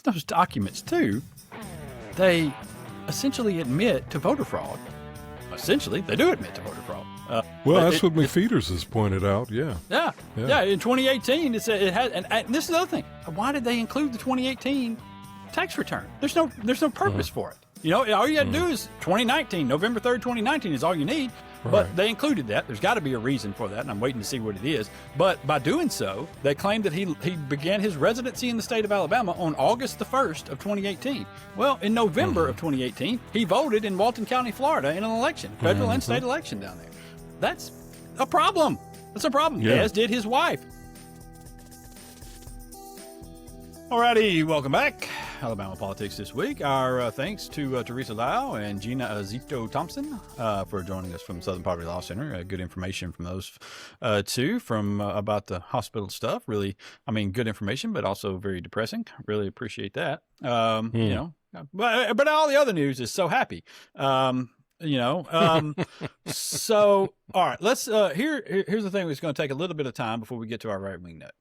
those documents too, they essentially admit to voter fraud. Essentially, they do admit to voter fraud. That's what McFeeters has pointed out. Yeah. In 2018, it had, and this is the other thing. Why did they include the 2018 tax return? There's no purpose for it. You know, all you got to do is 2019, November 3rd, 2019 is all you need. Right. But they included that. There's got to be a reason for that, and I'm waiting to see what it is. But by doing so, they claimed that he began his residency in the state of Alabama on August the 1st of 2018. Well, in November of 2018, he voted in Walton County, Florida in an election, federal and state election down there. That's a problem. That's a problem, as did his wife. Alrighty, welcome back. Alabama Politics This Week. Our thanks to Teresa Lau and Gina Zito Thompson for joining us from Southern Poverty Law Center. Good information from those two about the hospital stuff. Really, good information, but also very depressing. Really appreciate that. You know, but all the other news is so happy. So, all right, let's, here's the thing. It's going to take a little bit of time before we get to our right wing nut.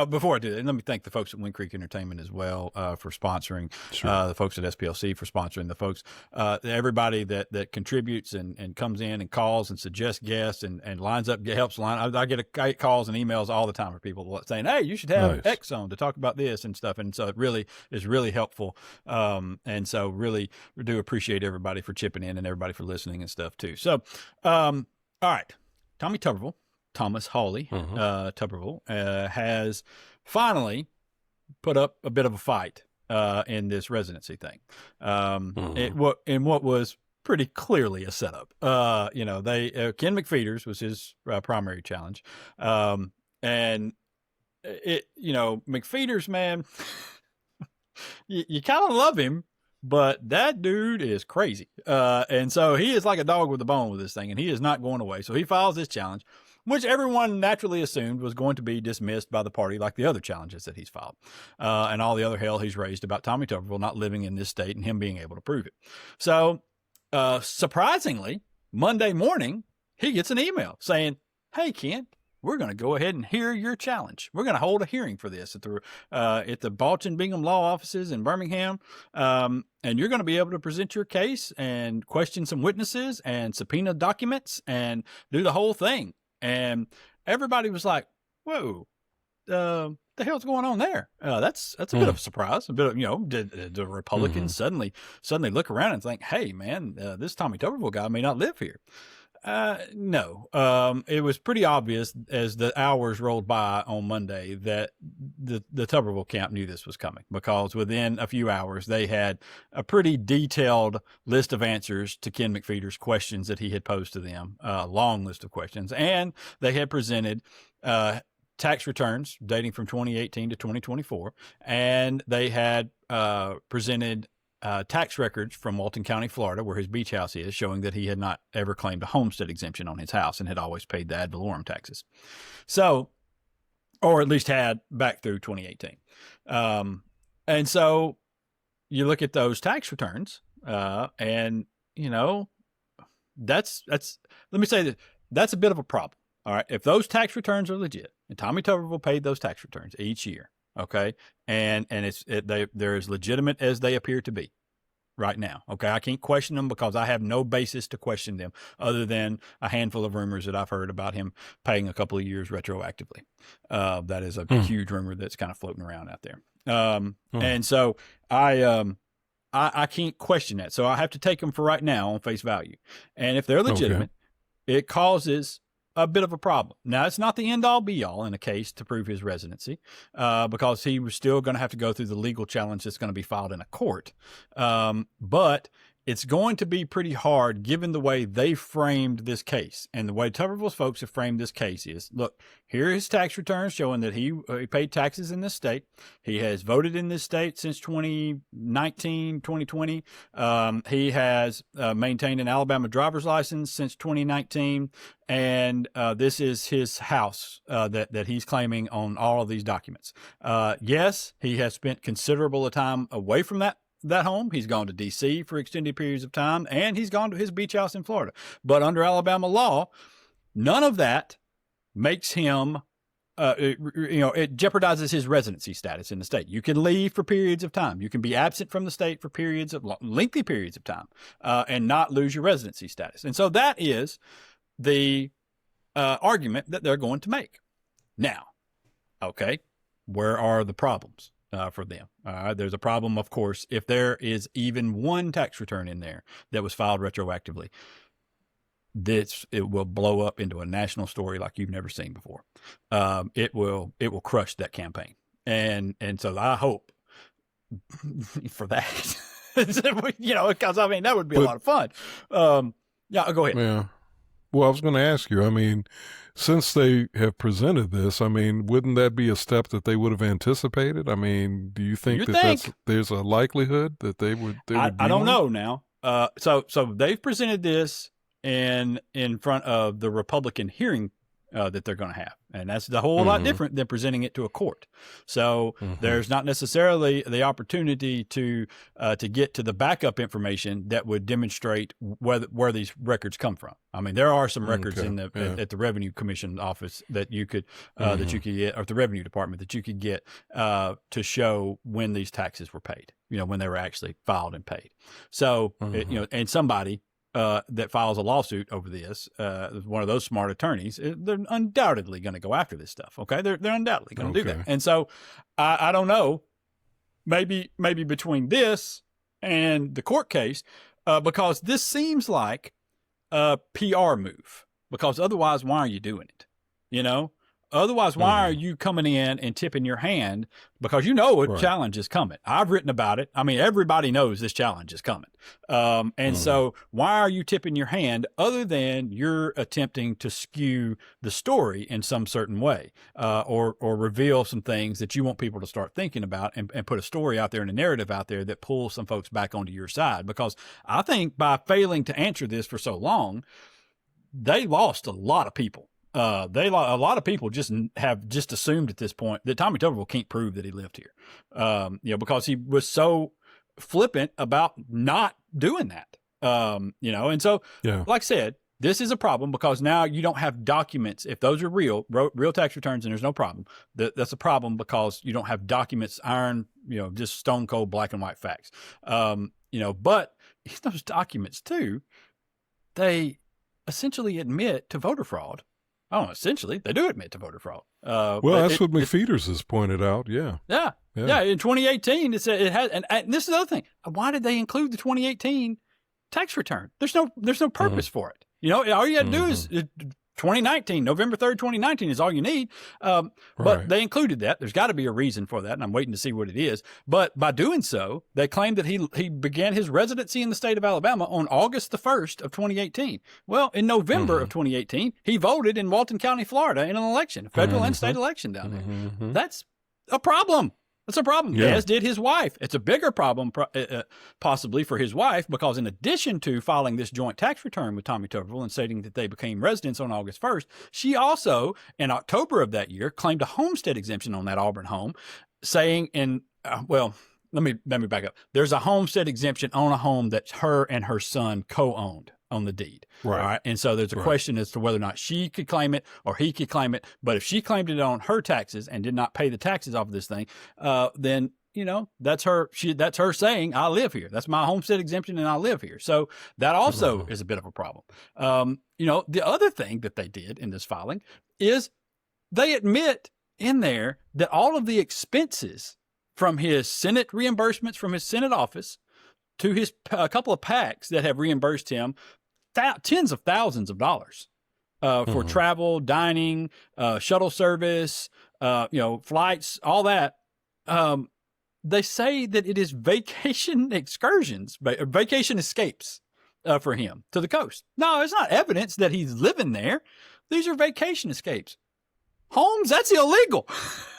Before I do that, let me thank the folks at Wind Creek Entertainment as well for sponsoring, the folks at SPLC for sponsoring, the folks, everybody that contributes and comes in and calls and suggests guests and lines up, helps line. I get calls and emails all the time from people saying, hey, you should have X on to talk about this and stuff. And so it really is really helpful. And so really we do appreciate everybody for chipping in and everybody for listening and stuff too. So, all right, Tommy Tuberville. Thomas Hawley Tuberville has finally put up a bit of a fight in this residency thing. What was pretty clearly a setup. Ken McFeeters was his primary challenge, and McFeeters, man, you kind of love him. But that dude is crazy. And so he is like a dog with a bone with this thing, and he is not going away. So he files this challenge, which everyone naturally assumed was going to be dismissed by the party like the other challenges that he's filed, and all the other hell he's raised about Tommy Tuberville not living in this state and him being able to prove it. So surprisingly, Monday morning, he gets an email saying, hey, Ken, we're going to go ahead and hear your challenge. We're going to hold a hearing for this at the Balchin Bingham Law Offices in Birmingham. And you're going to be able to present your case and question some witnesses and subpoena documents and do the whole thing. And everybody was like, whoa, the hell's going on there? That's a bit of a surprise. A bit of, did the Republicans suddenly look around and think, hey, man, this Tommy Tuberville guy may not live here. No. It was pretty obvious as the hours rolled by on Monday that the Tuberville camp knew this was coming, because within a few hours they had a pretty detailed list of answers to Ken McFeeters' questions that he had posed to them, a long list of questions, and they had presented tax returns dating from 2018 to 2024, and they had presented tax records from Walton County, Florida, where his beach house is, showing that he had not ever claimed a homestead exemption on his house and had always paid the ad valorem taxes. So, or at least had back through 2018. And so you look at those tax returns, and that's, let me say that that's a bit of a problem. All right. If those tax returns are legit, and Tommy Tuberville paid those tax returns each year, okay, and they're as legitimate as they appear to be right now. Okay, I can't question them because I have no basis to question them other than a handful of rumors that I've heard about him paying a couple of years retroactively. That is a huge rumor that's kind of floating around out there. And so I can't question that. So I have to take them for right now on face value. And if they're legitimate, it causes a bit of a problem. Now, it's not the end-all be-all in a case to prove his residency, because he was still going to have to go through the legal challenge that's going to be filed in a court. But it's going to be pretty hard given the way they framed this case. And the way Tuberville's folks have framed this case is, look, here are his tax returns showing that he paid taxes in this state. He has voted in this state since 2019, 2020. He has maintained an Alabama driver's license since 2019. And this is his house that he's claiming on all of these documents. Yes, he has spent considerable time away from that home. He's gone to D.C. for extended periods of time, and he's gone to his beach house in Florida. But under Alabama law, none of that makes him it jeopardizes his residency status in the state. You can leave for periods of time. You can be absent from the state for lengthy periods of time, and not lose your residency status. And so that is the argument that they're going to make. Now, okay, where are the problems for them? There's a problem, of course, if there is even one tax return in there that was filed retroactively. It will blow up into a national story like you've never seen before. It will crush that campaign, and so I hope for that, because I mean that would be a lot of fun. Yeah, go ahead. Yeah. Well, I was going to ask you. I mean, since they have presented this, I mean, wouldn't that be a step that they would have anticipated? I mean, do you think there's a likelihood that they would? I don't know now. So they've presented this in front of the Republican hearing that they're going to have, and that's a whole lot different than presenting it to a court. So there's not necessarily the opportunity to get to the backup information that would demonstrate where these records come from. I mean, there are some records at the Revenue Commission office that you could that you could get, or the Revenue Department that you could get to show when these taxes were paid. When they were actually filed and paid. So and somebody that files a lawsuit over this, one of those smart attorneys, they're undoubtedly going to go after this stuff. Okay, they're undoubtedly going to do that. And so I don't know, maybe between this and the court case, because this seems like a PR move. Because otherwise, why are you doing it? Otherwise, why are you coming in and tipping your hand? Because a challenge is coming. I've written about it. I mean, everybody knows this challenge is coming. So why are you tipping your hand other than you're attempting to skew the story in some certain way, or reveal some things that you want people to start thinking about, and put a story out there and a narrative out there that pulls some folks back onto your side? Because I think by failing to answer this for so long, they lost a lot of people. A lot of people have assumed at this point that Tommy Tuberville can't prove that he lived here, because he was so flippant about not doing that, and so, like I said, this is a problem because now you don't have documents. If those are real tax returns, and there's no problem, that's a problem because you don't have documents, just stone cold black and white facts, but those documents too, they essentially admit to voter fraud. Oh, essentially, they do admit to voter fraud. Well, that's what McFeeters has pointed out. Yeah. In 2018, it has, and this is the other thing. Why did they include the 2018 tax return? There's no purpose for it. All you got to do is 2019, November 3rd, 2019 is all you need. But they included that. There's got to be a reason for that, and I'm waiting to see what it is. But by doing so, they claim that he began his residency in the state of Alabama on August the 1st of 2018. Well, in November of 2018, he voted in Walton County, Florida in an election, a federal and state election down there. That's a problem. That's a problem, as did his wife. It's a bigger problem possibly for his wife, because in addition to filing this joint tax return with Tommy Tuberville and stating that they became residents on August 1st, she also, in October of that year, claimed a homestead exemption on that Auburn home, saying let me back up. There's a homestead exemption on a home that her and her son co-owned on the deed. Right. All right. And so there's a question as to whether or not she could claim it or he could claim it. But if she claimed it on her taxes and did not pay the taxes off of this thing, then, that's her saying, I live here. That's my homestead exemption and I live here. So that also is a bit of a problem. The other thing that they did in this filing is they admit in there that all of the expenses from his Senate reimbursements from his Senate office to his a couple of PACs that have reimbursed him tens of thousands of dollars for travel, dining, shuttle service, flights, all that. They say that it is vacation excursions, vacation escapes for him to the coast. No, it's not evidence that he's living there. These are vacation escapes. Holmes, that's illegal.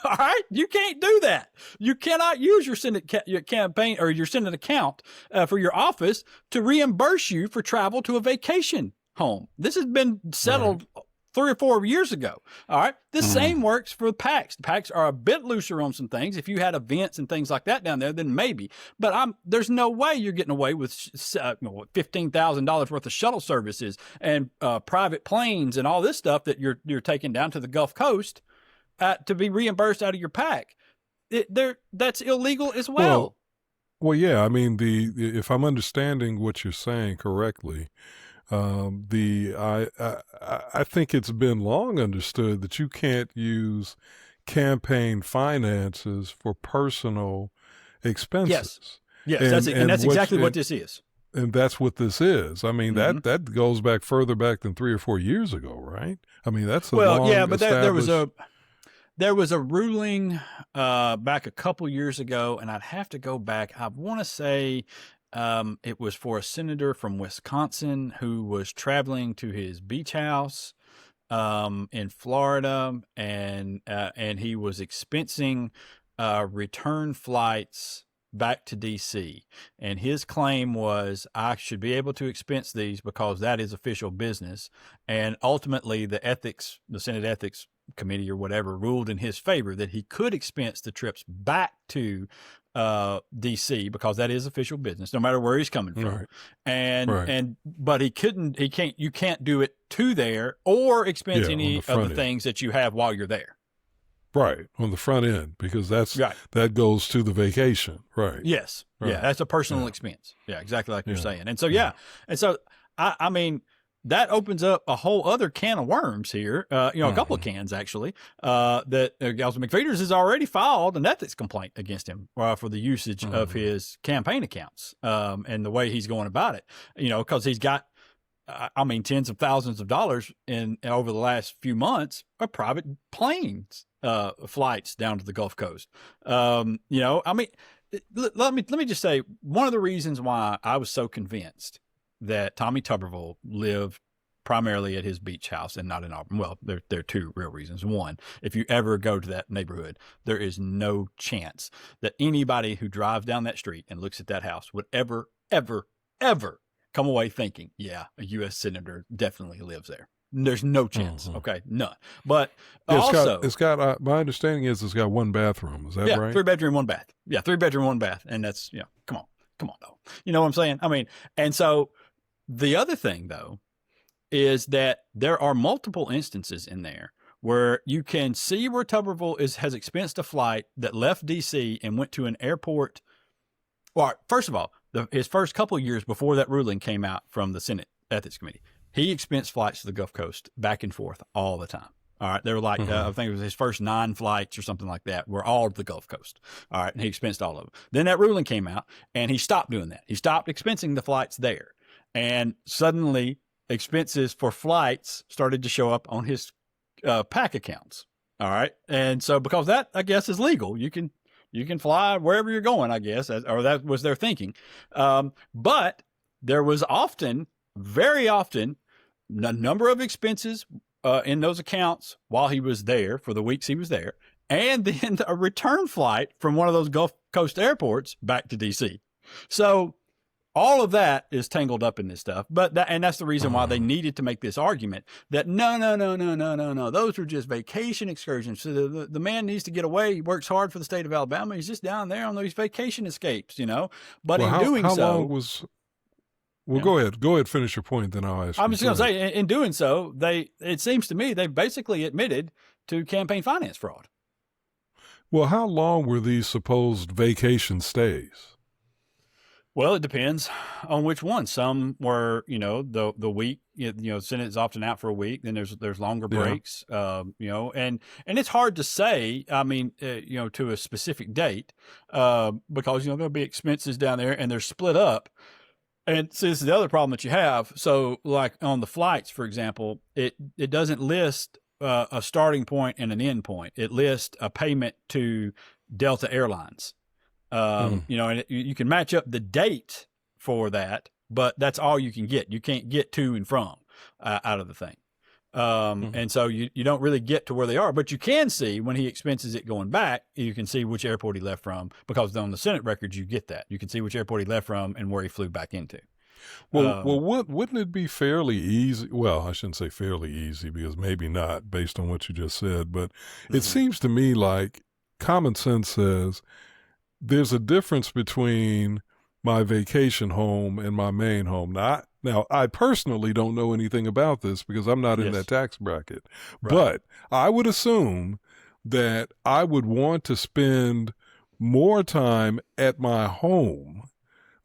All right. You can't do that. You cannot use your Senate campaign or your Senate account for your office to reimburse you for travel to a vacation home. This has been settled 3 or 4 years ago. All right. The same works for PACs. PACs are a bit looser on some things. If you had events and things like that down there, then maybe. But there's no way you're getting away with $15,000 worth of shuttle services and private planes and all this stuff that you're taking down to the Gulf Coast to be reimbursed out of your PAC. That's illegal as well. Well, yeah. I mean, if I'm understanding what you're saying correctly, I think it's been long understood that you can't use campaign finances for personal expenses. Yes, and that's exactly what this is. And that's what this is. I mean, that goes back further back than 3 or 4 years ago, right? I mean, that's but there was a ruling back a couple years ago, and I'd have to go back. I want to say it was for a senator from Wisconsin who was traveling to his beach house in Florida, and he was expensing return flights back to DC, and his claim was, I should be able to expense these because that is official business. And ultimately the Senate Ethics Committee or whatever ruled in his favor that he could expense the trips back to DC because that is official business, no matter where he's coming from. Right. But you can't do it to there or expense any of the things that you have while you're there. Right, on the front end, because that goes to the vacation. Right. Yes. Right. Yeah, that's a personal expense. Yeah, exactly like you're saying. And so I mean, that opens up a whole other can of worms here. A couple of cans actually. That Councilman McFeeters has already filed an ethics complaint against him for the usage of his campaign accounts and the way he's going about it. Because he's got, tens of thousands of dollars in over the last few months of private planes flights down to the Gulf Coast. Let me just say, one of the reasons why I was so convinced that Tommy Tuberville lived primarily at his beach house and not in Auburn. Well, there are two real reasons. One, if you ever go to that neighborhood, there is no chance that anybody who drives down that street and looks at that house would ever come away thinking, yeah, a U.S. senator definitely lives there. There's no chance. Okay, none. But it's got my understanding is it's got one bathroom. Is that right? 3-bedroom, 1 bath. Yeah, 3-bedroom, 1 bath, and that's come on, though. You know what I'm saying? I mean, and so the other thing though is that there are multiple instances in there where you can see where Tuberville has expensed a flight that left D.C. and went to an airport. Well, first of all, his first couple of years before that ruling came out from the Senate Ethics Committee, he expensed flights to the Gulf Coast back and forth all the time. All right. They were like, I think it was his first 9 flights or something like that were all to the Gulf Coast. All right. And he expensed all of them. Then that ruling came out and he stopped doing that. He stopped expensing the flights there. And suddenly expenses for flights started to show up on his PAC accounts. All right. And so because that, I guess, is legal, you can fly wherever you're going, I guess, or that was their thinking. But there was very often, a number of expenses in those accounts while he was there for the weeks he was there, and then a return flight from one of those Gulf Coast airports back to D.C. So all of that is tangled up in this stuff. And that's the reason why they needed to make this argument that no, those were just vacation excursions. So the man needs to get away. He works hard for the state of Alabama. He's just down there on those vacation escapes, But in doing so, how long was? Well, go ahead, finish your point, then I'll ask you. I'm just going to say, in doing so, it seems to me they basically admitted to campaign finance fraud. Well, how long were these supposed vacation stays? Well, it depends on which one. Some were, the week, Senate is often out for a week. Then there's longer breaks, and it's hard to say, to a specific date, because, there'll be expenses down there and they're split up. And so this is the other problem that you have. So like on the flights, for example, it doesn't list a starting point and an end point. It lists a payment to Delta Airlines. And you can match up the date for that, but that's all you can get. You can't get to and from out of the thing. And so you don't really get to where they are, but you can see when he expenses it going back, you can see which airport he left from, because on the Senate records, you get that. You can see which airport he left from and where he flew back into. Well, wouldn't it be fairly easy? Well, I shouldn't say fairly easy, because maybe not based on what you just said, but it seems to me like common sense says there's a difference between my vacation home and my main home. Now, I personally don't know anything about this because I'm not in that tax bracket, but I would assume that I would want to spend more time at my home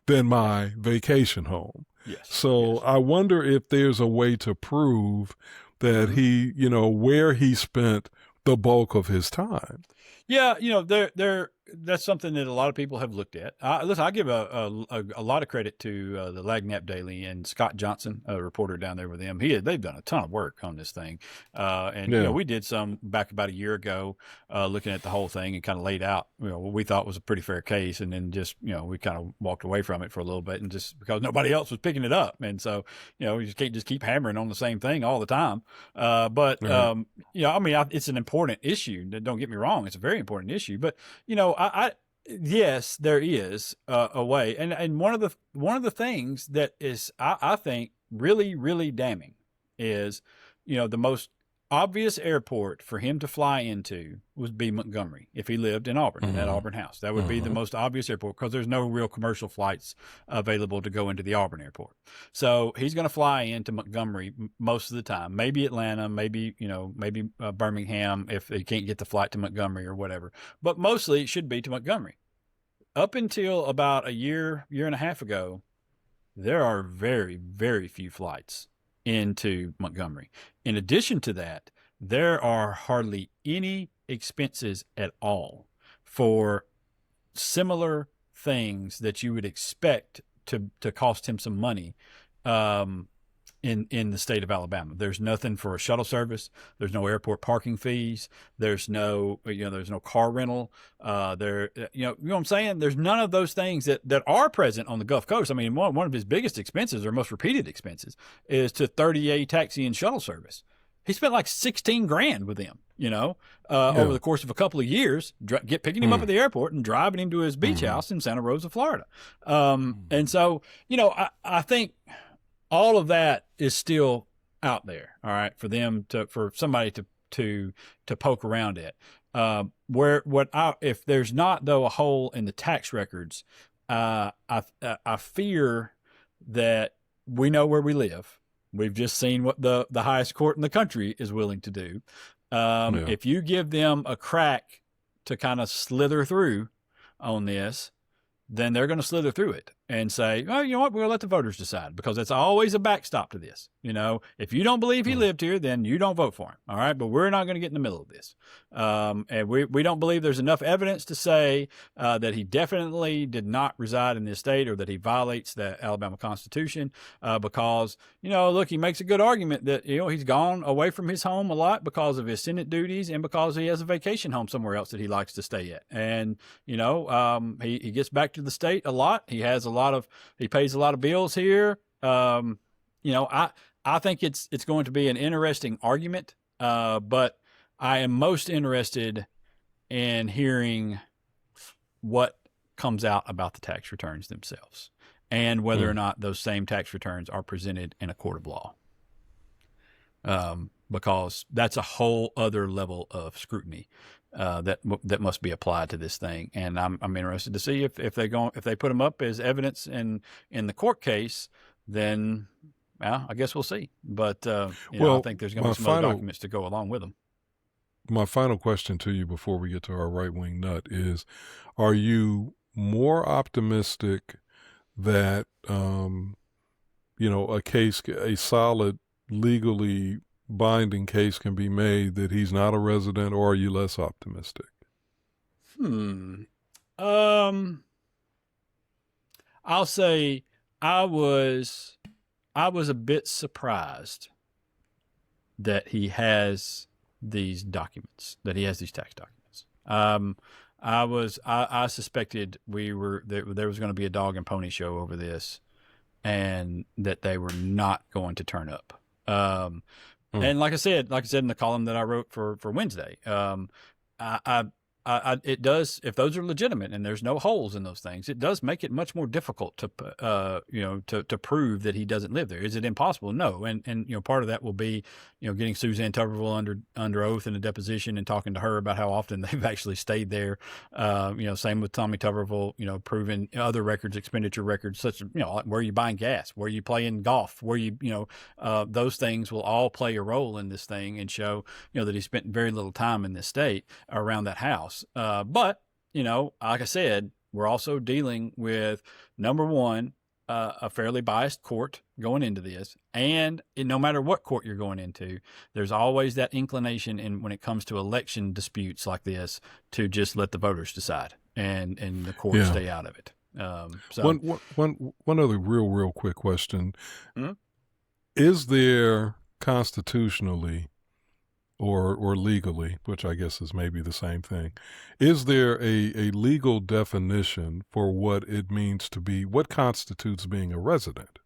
than my vacation home. Yes. So Yes. I wonder if there's a way to prove that he, where he spent the bulk of his time. Yeah, that's something that a lot of people have looked at. Listen, I give a lot of credit to the Lagnap Daily and Scott Johnson, a reporter down there with them. They've done a ton of work on this thing, and Yeah. we did some back about a year ago, looking at the whole thing and kind of laid out what we thought was a pretty fair case, and then just we kind of walked away from it for a little bit, and just because nobody else was picking it up, and so we just can't just keep hammering on the same thing all the time. But Right. I mean, it's an important issue. Don't get me wrong; it's a very important issue. But yes, there is a way, and one of the things that is I think really really damning is the most obvious airport for him to fly into would be Montgomery if he lived in Auburn, in that Auburn house. That would be the most obvious airport because there's no real commercial flights available to go into the Auburn airport. So he's going to fly into Montgomery most of the time, maybe Atlanta, maybe Birmingham if he can't get the flight to Montgomery or whatever. But mostly it should be to Montgomery. Up until about a year and a half ago, there are very, very few flights into Montgomery. In addition to that, there are hardly any expenses at all for similar things that you would expect to cost him some money in the state of Alabama. There's nothing for a shuttle service. There's no airport parking fees. There's no car rental. You know what I'm saying? There's none of those things that are present on the Gulf Coast. I mean, one of his biggest expenses or most repeated expenses is to 30A taxi and shuttle service. He spent like 16 grand with them, over the course of a couple of years, picking him up at the airport and driving him to his beach house in Santa Rosa, Florida. And so, I think all of that is still out there. All right. For somebody to poke around at, if there's not though a hole in the tax records, I fear that we know where we live. We've just seen what the highest court in the country is willing to do. If you give them a crack to kind of slither through on this, then they're going to slither through it and say, oh, you know what? We'll let the voters decide, because it's always a backstop to this. If you don't believe he lived here, then you don't vote for him. All right. But we're not going to get in the middle of this. And we don't believe there's enough evidence to say that he definitely did not reside in this state or that he violates the Alabama Constitution, because, look, he makes a good argument that, he's gone away from his home a lot because of his Senate duties and because he has a vacation home somewhere else that he likes to stay at. And, he gets back to the state a lot. He pays a lot of bills here. I think it's going to be an interesting argument, but I am most interested in hearing what comes out about the tax returns themselves and whether or not those same tax returns are presented in a court of law, because that's a whole other level of scrutiny that must be applied to this thing. And I'm interested to see if they put them up as evidence in the court case, then I guess we'll see. But I think there's going to be some other documents to go along with them. My final question to you before we get to our right-wing nut is, are you more optimistic that, a solid, legally binding case can be made that he's not a resident, or are you less optimistic? I'll say I was a bit surprised that he has these documents, that he has these tax documents. I suspected there was going to be a dog and pony show over this, and that they were not going to turn up. And like I said in the column that I wrote for Wednesday, I it does, if those are legitimate and there's no holes in those things, it does make it much more difficult to, to prove that he doesn't live there. Is it impossible? No. And, part of that will be, getting Suzanne Tuberville under oath in a deposition and talking to her about how often they've actually stayed there. Same with Tommy Tuberville, proving other records, expenditure records, such as, like where you buying gas, where you playing golf, where those things will all play a role in this thing and show, that he spent very little time in this state around that house. But, like I said, we're also dealing with, number one, a fairly biased court going into this. And no matter what court you're going into, there's always that inclination when it comes to election disputes like this to just let the voters decide and the court stay out of it. One other real quick question. Mm-hmm. Is there constitutionally or legally, which I guess is maybe the same thing, is there a legal definition for what it means to be, what constitutes being a resident?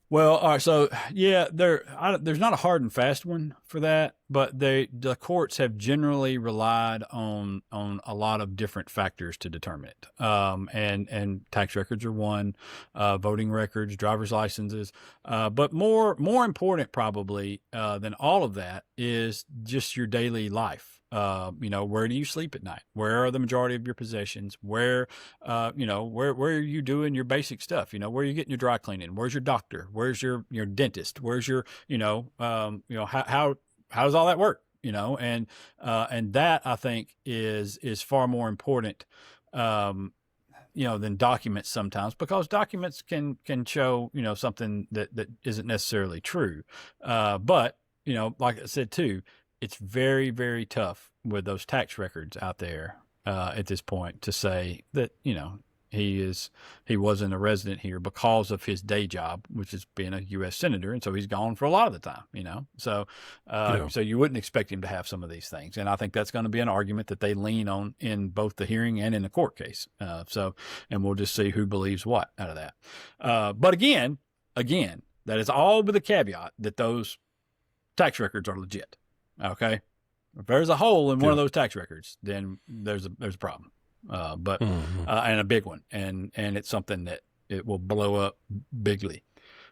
Well, all right. So yeah, there's not a hard and fast one for that, but the courts have generally relied on a lot of different factors to determine it. And tax records are one, voting records, driver's licenses, but more important probably than all of that is just your daily life. Where do you sleep at night? Where are the majority of your possessions? Where are you doing your basic stuff? Where are you getting your dry cleaning? Where's your doctor? Where's your dentist? Where's your, how does all that work? And that I think is far more important, than documents sometimes, because documents can show, something that isn't necessarily true. But, like I said too, it's very, very tough with those tax records out there at this point to say that, he wasn't a resident here because of his day job, which is being a U.S. senator. And so he's gone for a lot of the time, So you wouldn't expect him to have some of these things. And I think that's going to be an argument that they lean on in both the hearing and in the court case. And we'll just see who believes what out of that. But again, that is all with the caveat that those tax records are legit. Okay. If there's a hole in one of those tax records, then there's a problem. And a big one. And it's something that it will blow up bigly.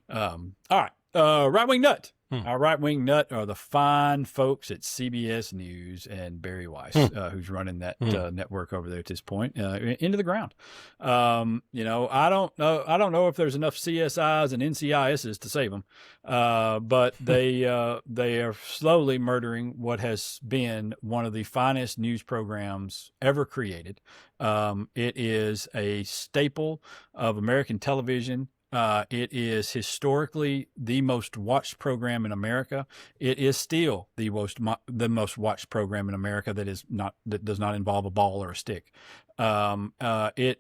All right. Right-wing nut. Our right-wing nut are the fine folks at CBS News and Barry Weiss, who's running that network over there at this point, into the ground. I don't know if there's enough CSIs and NCISs to save them, but they are slowly murdering what has been one of the finest news programs ever created. It is a staple of American television. It is historically the most watched program in America. It is still the most watched program in America that does not involve a ball or a stick. It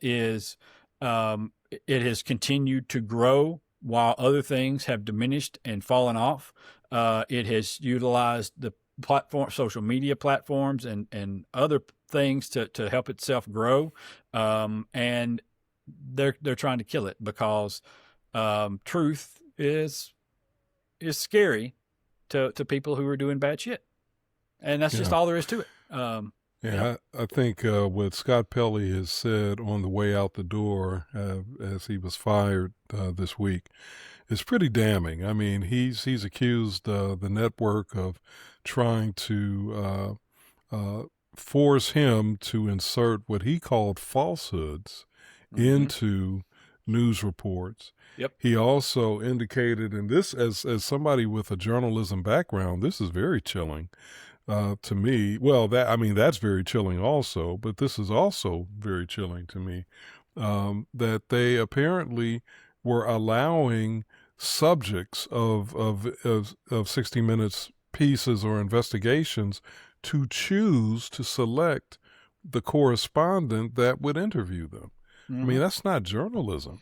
has continued to grow while other things have diminished and fallen off. It has utilized the social media platforms and other things to help itself grow. And they're trying to kill it because truth is scary to people who are doing bad shit, and that's just all there is to it. I think what Scott Pelley has said on the way out the door as he was fired this week is pretty damning. I mean, he's accused the network of trying to force him to insert what he called falsehoods into news reports. Yep. He also indicated, and this as somebody with a journalism background, this is very chilling to me. Well, that's very chilling also, but this is also very chilling to me, that they apparently were allowing subjects of 60 Minutes pieces or investigations to choose to select the correspondent that would interview them. I mean, that's not journalism.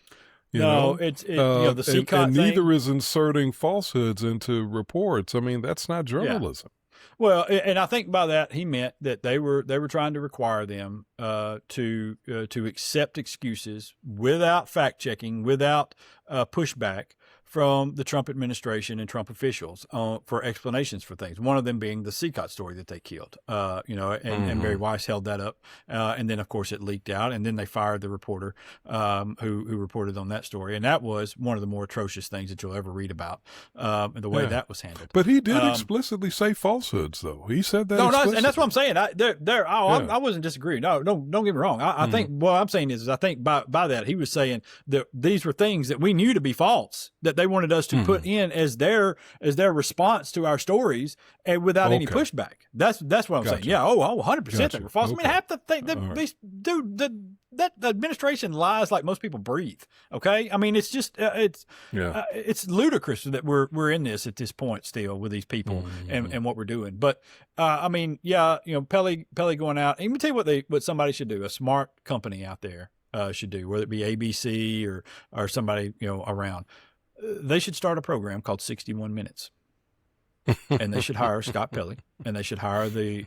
It's the CCOT thing. And neither is inserting falsehoods into reports. I mean, that's not journalism. Yeah. Well, and I think by that he meant that they were trying to require them to accept excuses without fact checking, without pushback from the Trump administration and Trump officials for explanations for things. One of them being the Seacott story that they killed, and Barry Weiss held that up. And then, of course, it leaked out. And then they fired the reporter who reported on that story. And that was one of the more atrocious things that you'll ever read about, the way that was handled. But he did explicitly say falsehoods, though. He said that. No, and that's what I'm saying. I wasn't disagreeing. No, don't get me wrong. I think what I'm saying is I think by that he was saying that these were things that we knew to be false, that they wanted us to put in as their response to our stories, and without any pushback. That's what I'm saying. Yeah. 100% they were false. I mean, half the thing that administration lies like most people breathe. Okay. I mean, it's just it's ludicrous that we're in this at this point still with these people and what we're doing. But I mean, Pelley going out. Let me tell you what somebody should do. A smart company out there should do, whether it be ABC or somebody around. They should start a program called 61 Minutes. And they should hire Scott Pelley, and they should hire the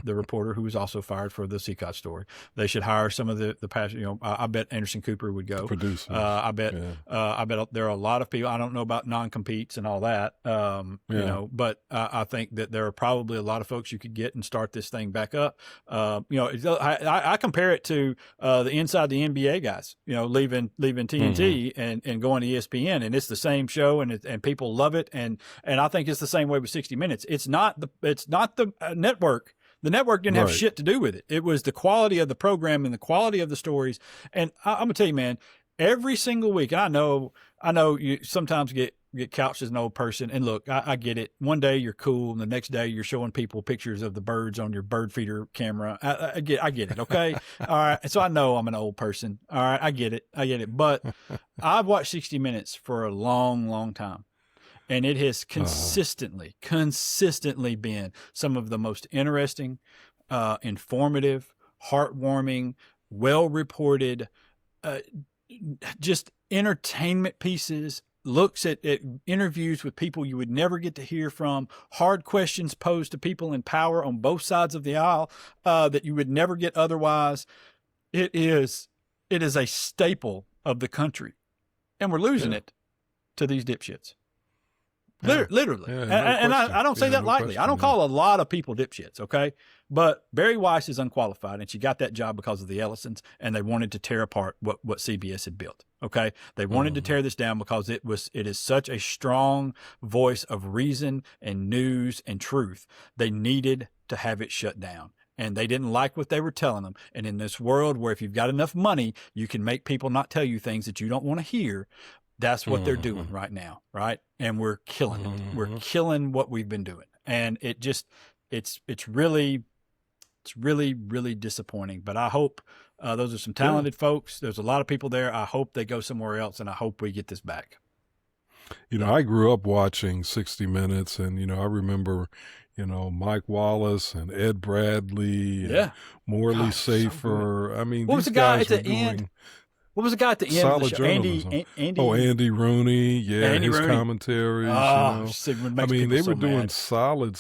reporter who was also fired for the Seacott story. They should hire some of the past. I bet Anderson Cooper would go. Producers. I bet there are a lot of people. I don't know about non-competes and all that. But I think that there are probably a lot of folks you could get and start this thing back up. I compare it to the inside the NBA guys. Leaving TNT and going to ESPN, and it's the same show, and people love it, and I think it's the same way with 60 Minutes. It's not the network. The network didn't have shit to do with it. It was the quality of the program and the quality of the stories. And I'm gonna tell you, man, every single week, and I know you sometimes get couched as an old person. And look, I get it. One day you're cool, and the next day you're showing people pictures of the birds on your bird feeder camera. I get it. Okay, all right. So I know I'm an old person. All right, I get it. But I've watched 60 Minutes for a long, long time. And it has consistently been some of the most interesting, informative, heartwarming, well-reported, just entertainment pieces, looks at interviews with people you would never get to hear from, hard questions posed to people in power on both sides of the aisle that you would never get otherwise. It is a staple of the country. And we're losing it to these dipshits. Literally. And I don't say that lightly. I don't call a lot of people dipshits, okay? But Barry Weiss is unqualified, and she got that job because of the Ellisons, and they wanted to tear apart what CBS had built, okay? They wanted to tear this down because it is such a strong voice of reason and news and truth. They needed to have it shut down. And they didn't like what they were telling them. And in this world where if you've got enough money, you can make people not tell you things that you don't want to hear. That's what they're doing right now, right? And we're killing it. We're killing what we've been doing, and it's really disappointing. But I hope those are some talented folks. There's a lot of people there. I hope they go somewhere else, and I hope we get this back. I grew up watching 60 Minutes, and I remember, Mike Wallace and Ed Bradley, and Morley Safer. So I mean, what was the guy at the end? What was the guy at the end of the show? Andy Rooney. Yeah, Andy his Rooney. Commentaries. I mean, they were doing mad. solid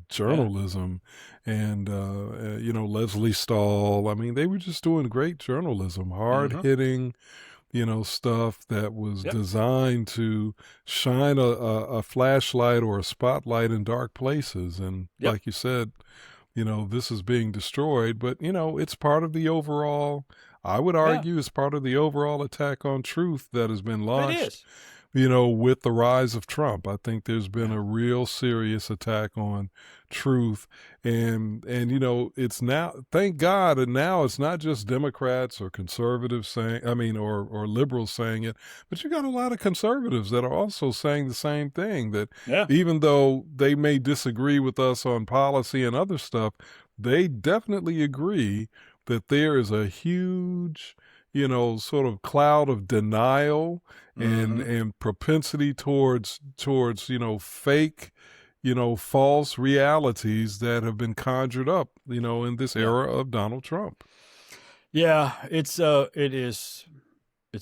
journalism. And, Leslie Stahl. I mean, they were just doing great journalism, hard-hitting, stuff that was designed to shine a flashlight or a spotlight in dark places. And like you said, this is being destroyed. But, it's part of the overall... I would argue it's part of the overall attack on truth that has been launched, with the rise of Trump. I think there's been a real serious attack on truth. And it's now, thank God, and now it's not just Democrats or conservatives or liberals saying it, but you got a lot of conservatives that are also saying the same thing, that even though they may disagree with us on policy and other stuff, they definitely agree that there is a huge, sort of cloud of denial and propensity towards, fake, false realities that have been conjured up, in this era of Donald Trump. Yeah, it's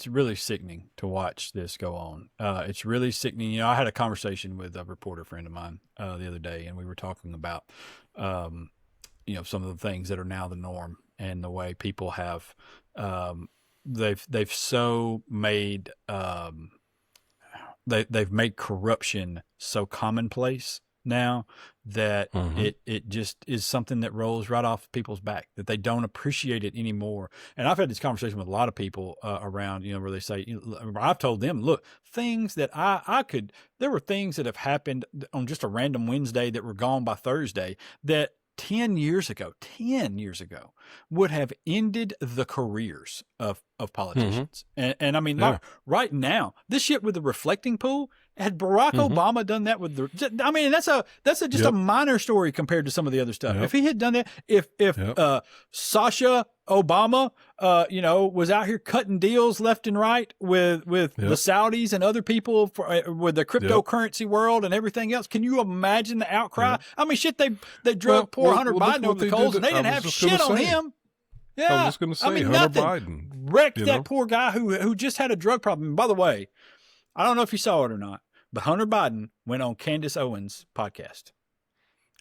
really sickening to watch this go on. It's really sickening. I had a conversation with a reporter friend of mine the other day, and we were talking about, some of the things that are now the norm. And the way people have, they've so made they've made corruption so commonplace now that it just is something that rolls right off people's back, that they don't appreciate it anymore. And I've had this conversation with a lot of people around, where they say, I've told them, look, things that there were things that have happened on just a random Wednesday that were gone by Thursday that 10 years ago would have ended the careers of politicians. And I mean, right now, this shit with the reflecting pool, had Barack Obama done that with that's just a minor story compared to some of the other stuff. If he had done that, if Sasha Obama, was out here cutting deals left and right with the Saudis and other people with the cryptocurrency world and everything else, can you imagine the outcry? I mean, shit, they drug poor Hunter Biden over the coals, and they didn't have shit on him. Yeah, I was just going to say, Hunter Biden wrecked that poor guy who just had a drug problem. And by the way, I don't know if you saw it or not, but Hunter Biden went on Candace Owens' podcast.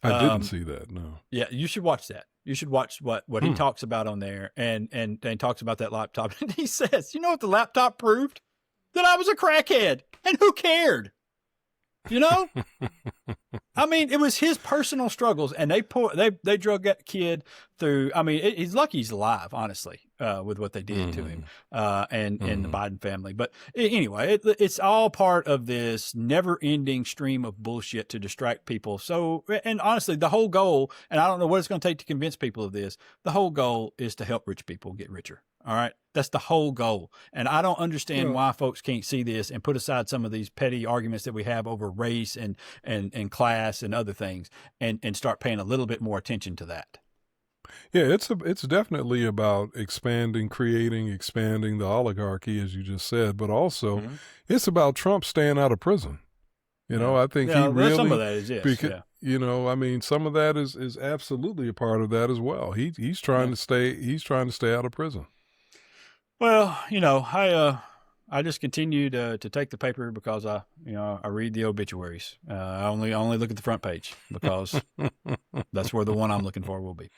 I didn't see that. No. Yeah, you should watch that. You should watch what he talks about on there, and talks about that laptop. And he says, you know what the laptop proved? That I was a crackhead, and who cared? I mean, it was his personal struggles, and they drug that kid through. I mean, he's lucky he's alive, honestly, with what they did to him, and the Biden family. But anyway, it's all part of this never-ending stream of bullshit to distract people. So, and honestly, the whole goal, and I don't know what it's going to take to convince people of this, the whole goal is to help rich people get richer. All right. That's the whole goal. And I don't understand why folks can't see this and put aside some of these petty arguments that we have over race and class and other things, and start paying a little bit more attention to that. Yeah, it's definitely about expanding the oligarchy, as you just said, but also it's about Trump staying out of prison. I think he really, some of that is, yes. Because, I mean, some of that is absolutely a part of that as well. He's trying to stay out of prison. Well, I just continue to take the paper because I read the obituaries. I only look at the front page because that's where the one I'm looking for will be.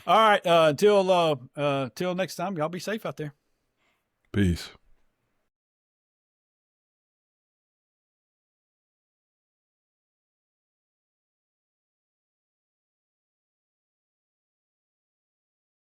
All right. Till next time, y'all be safe out there. Peace.